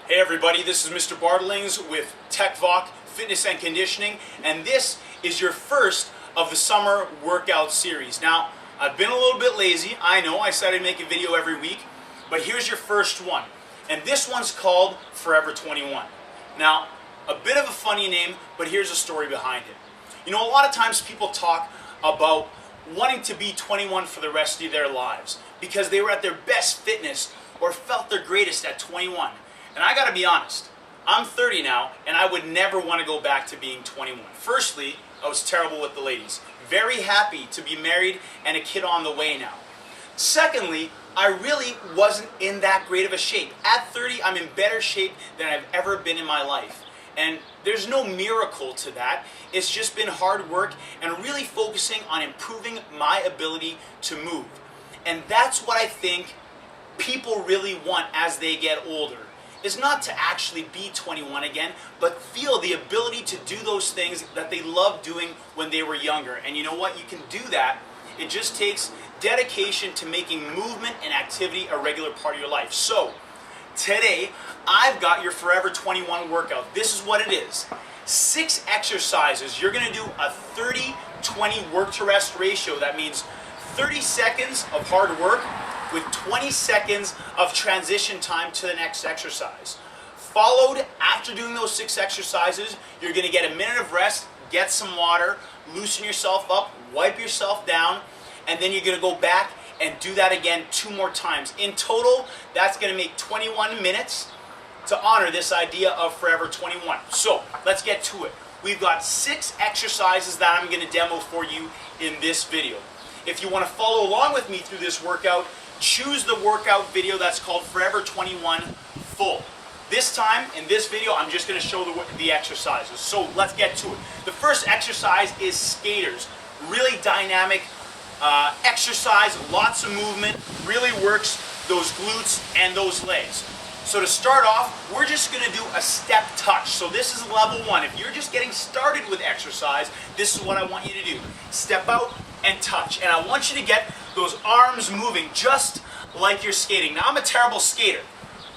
Hey everybody, this is Mr. Bartlings with TechVoc Fitness and Conditioning, and this is your first of the summer workout series. Now, I've been a little bit lazy, I know, I said I'd make a video every week, but here's your first one. And this one's called Forever 21. Now, a bit of a funny name, but here's a story behind it. You know, a lot of times people talk about wanting to be 21 for the rest of their lives because they were at their best fitness or felt their greatest at 21. And I gotta be honest, I'm 30 now, and I would never want to go back to being 21. Firstly, I was terrible with the ladies. Very happy to be married and a kid on the way now. Secondly, I really wasn't in that great of a shape. At 30, I'm in better shape than I've ever been in my life. And there's no miracle to that. It's just been hard work and really focusing on improving my ability to move. And that's what I think people really want as they get older. Is not to actually be 21 again, but feel the ability to do those things that they loved doing when they were younger. And you know what? You can do that. It just takes dedication to making movement and activity a regular part of your life. So, today, I've got your Forever 21 workout. This is what it is. 6 exercises. You're going to do a 30-20 work to rest ratio. That means 30 seconds of hard work with 20 seconds of transition time to the next exercise. Followed, after doing those 6 exercises, you're going to get a minute of rest, get some water, loosen yourself up, wipe yourself down, and then you're going to go back and do that again 2 more times. In total, that's going to make 21 minutes to honor this idea of Forever 21. So, let's get to it. We've got 6 exercises that I'm going to demo for you in this video. If you want to follow along with me through this workout, choose the workout video that's called Forever 21 Full. This time, in this video, I'm just going to show the exercises. So let's get to it. The first exercise is skaters. Really dynamic exercise, lots of movement, really works those glutes and those legs. So to start off, we're just going to do a step touch. So this is level 1. If you're just getting started with exercise, this is what I want you to do. Step out and touch. And I want you to get those arms moving just like you're skating. Now, I'm a terrible skater.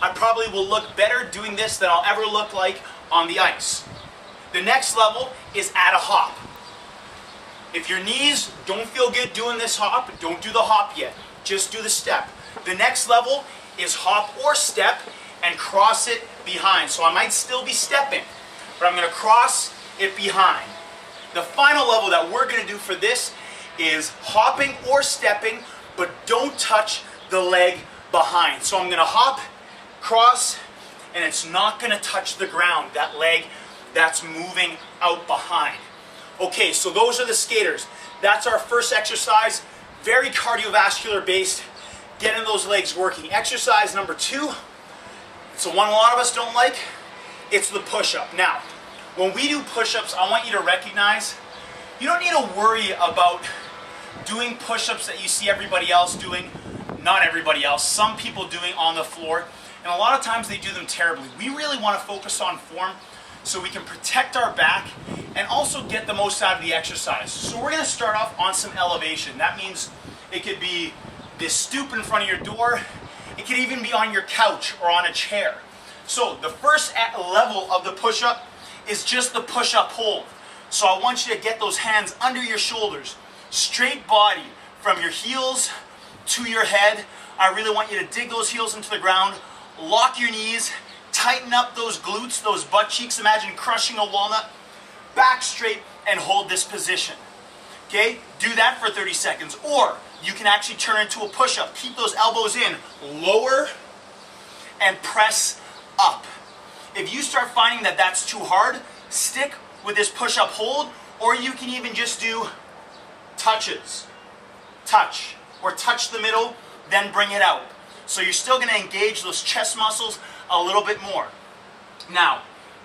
I probably will look better doing this than I'll ever look like on the ice. The next level is add a hop. If your knees don't feel good doing this hop, don't do the hop yet. Just do the step. The next level is hop or step and cross it behind. So I might still be stepping, but I'm going to cross it behind. The final level that we're going to do for this is hopping or stepping, but don't touch the leg behind. So I'm going to hop, cross, and it's not going to touch the ground, that leg that's moving out behind. Okay, so those are the skaters. That's our first exercise, very cardiovascular based, getting those legs working. Exercise number 2, it's the one a lot of us don't like, it's the push-up. Now, when we do push-ups, I want you to recognize you don't need to worry about doing push-ups that you see everybody else doing, not everybody else, some people doing on the floor, and a lot of times they do them terribly. We really want to focus on form so we can protect our back and also get the most out of the exercise. So we're going to start off on some elevation. That means it could be this stoop in front of your door, it could even be on your couch or on a chair. So the first level of the push-up is just the push-up hold. So I want you to get those hands under your shoulders, straight body from your heels to your head. I really want you to dig those heels into the ground, lock your knees, tighten up those glutes, those butt cheeks. Imagine crushing a walnut. Back straight and hold this position. Okay? Do that for 30 seconds. Or you can actually turn into a push-up. Keep those elbows in. Lower and press up. If you start finding that that's too hard, stick with this push-up hold, or you can even just do touches. Touch. Or touch the middle, then bring it out. So you're still going to engage those chest muscles a little bit more. Now,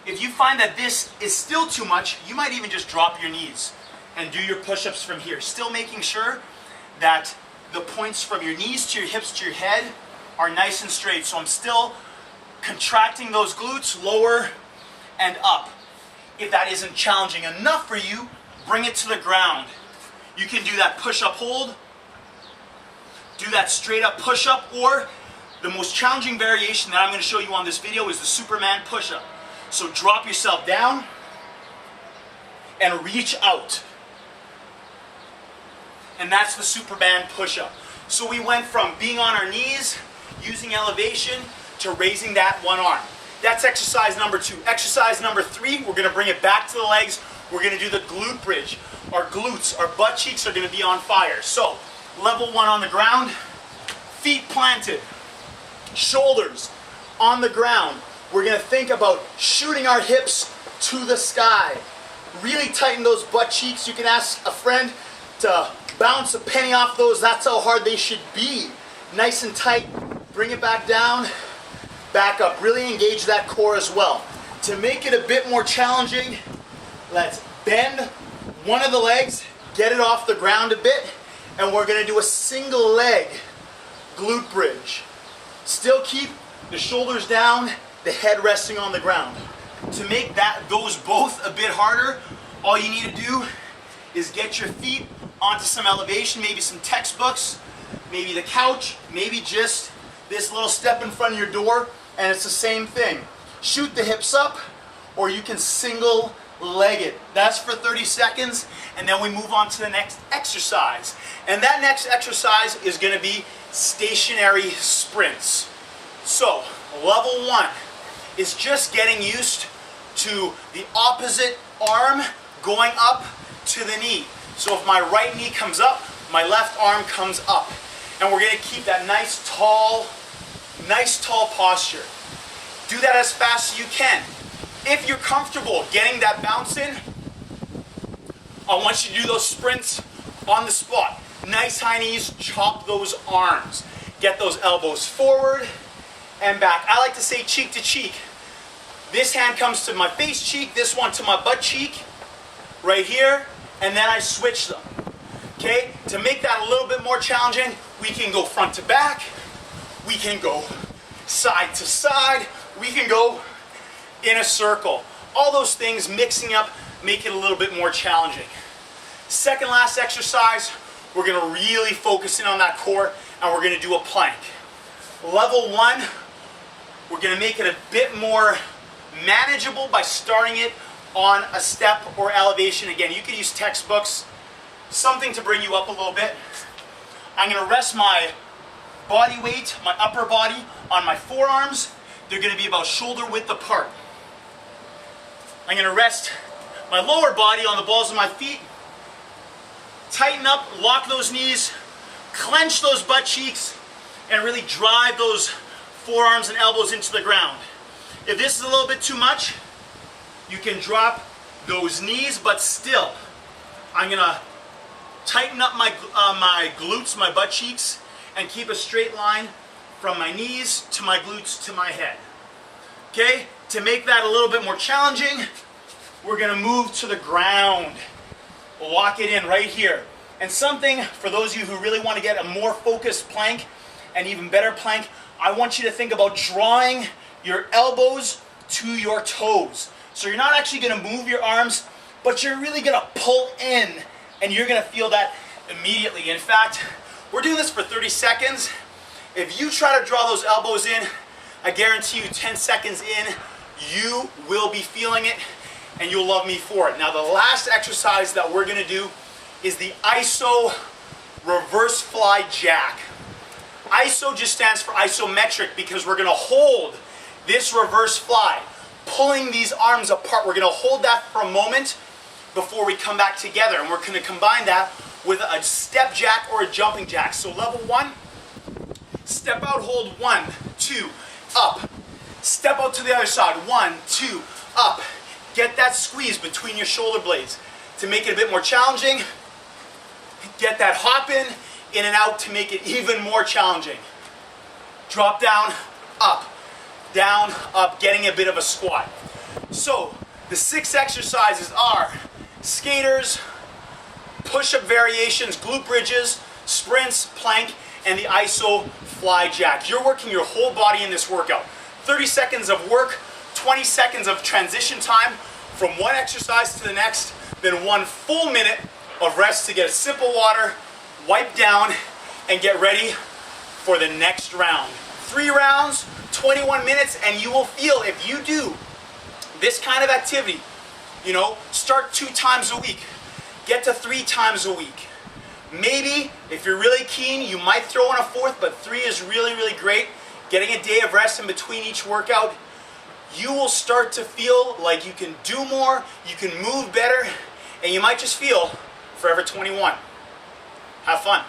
if you find that this is still too much, you might even just drop your knees and do your push-ups from here. Still making sure that the points from your knees to your hips to your head are nice and straight. So I'm still contracting those glutes, lower and up. If that isn't challenging enough for you, bring it to the ground. You can do that push-up hold, do that straight up push-up, or The most challenging variation that I'm going to show you on this video is the Superman push-up. So drop yourself down and reach out. And that's the Superman push-up. So we went from being on our knees, using elevation, to raising that one arm. That's exercise number 2. Exercise number 3, we're going to bring it back to the legs. We're going to do the glute bridge. Our glutes, our butt cheeks are going to be on fire. So, level 1 on the ground, feet planted, shoulders on the ground. We're going to think about shooting our hips to the sky. Really tighten those butt cheeks. You can ask a friend to bounce a penny off those. That's how hard they should be. Nice and tight. Bring it back down, back up. Really engage that core as well. To make it a bit more challenging, let's bend one of the legs, get it off the ground a bit, and we're going to do a single leg glute bridge. Still keep the shoulders down, the head resting on the ground. To make those both a bit harder, all you need to do is get your feet onto some elevation, maybe some textbooks, maybe the couch, maybe just this little step in front of your door, and it's the same thing. Shoot the hips up, or you can single leg it. That's for 30 seconds, and then we move on to the next exercise. And that next exercise is going to be stationary sprints. So, level 1 is just getting used to the opposite arm going up to the knee. So if my right knee comes up, my left arm comes up. And we're going to keep that nice tall posture. Do that as fast as you can. If you're comfortable getting that bounce in, I want you to do those sprints on the spot. Nice high knees, chop those arms. Get those elbows forward and back. I like to say cheek to cheek. This hand comes to my face cheek, this one to my butt cheek, right here, and then I switch them. Okay? To make that a little bit more challenging, we can go front to back, we can go side to side, we can go in a circle. All those things mixing up make it a little bit more challenging. Second last exercise, we're going to really focus in on that core, and we're going to do a plank. Level 1, we're going to make it a bit more manageable by starting it on a step or elevation. Again, you can use textbooks, something to bring you up a little bit. I'm going to rest my body weight, my upper body, on my forearms. They're going to be about shoulder width apart. I'm going to rest my lower body on the balls of my feet. Tighten up, lock those knees, clench those butt cheeks, and really drive those forearms and elbows into the ground. If this is a little bit too much, you can drop those knees, but still, I'm going to tighten up my glutes, my butt cheeks, and keep a straight line from my knees to my glutes to my head. Okay? To make that a little bit more challenging, we're going to move to the ground. Lock it in right here. And something, for those of you who really want to get a more focused plank, an even better plank, I want you to think about drawing your elbows to your toes. So you're not actually going to move your arms, but you're really going to pull in, and you're going to feel that immediately. In fact, we're doing this for 30 seconds. If you try to draw those elbows in, I guarantee you 10 seconds in, you will be feeling it, and you'll love me for it. Now, the last exercise that we're going to do is the ISO reverse fly jack. ISO just stands for isometric because we're going to hold this reverse fly, pulling these arms apart. We're going to hold that for a moment before we come back together, and we're going to combine that with a step jack or a jumping jack. So level 1, step out, hold 1, 2, up. Step out to the other side, 1, 2, up. Get that squeeze between your shoulder blades. To make it a bit more challenging, get that hop in and out to make it even more challenging. Drop down, up, getting a bit of a squat. So, the 6 exercises are skaters, push-up variations, glute bridges, sprints, plank, and the ISO fly jack. You're working your whole body in this workout. 30 seconds of work, 20 seconds of transition time from one exercise to the next, then 1 full minute of rest to get a sip of water, wipe down, and get ready for the next round. 3 rounds, 21 minutes, and you will feel, if you do this kind of activity, you know, start 2 times a week, get to 3 times a week. Maybe, if you're really keen, you might throw in a 4th, but 3 is really, really great. Getting a day of rest in between each workout, you will start to feel like you can do more, you can move better, and you might just feel Forever 21. Have fun.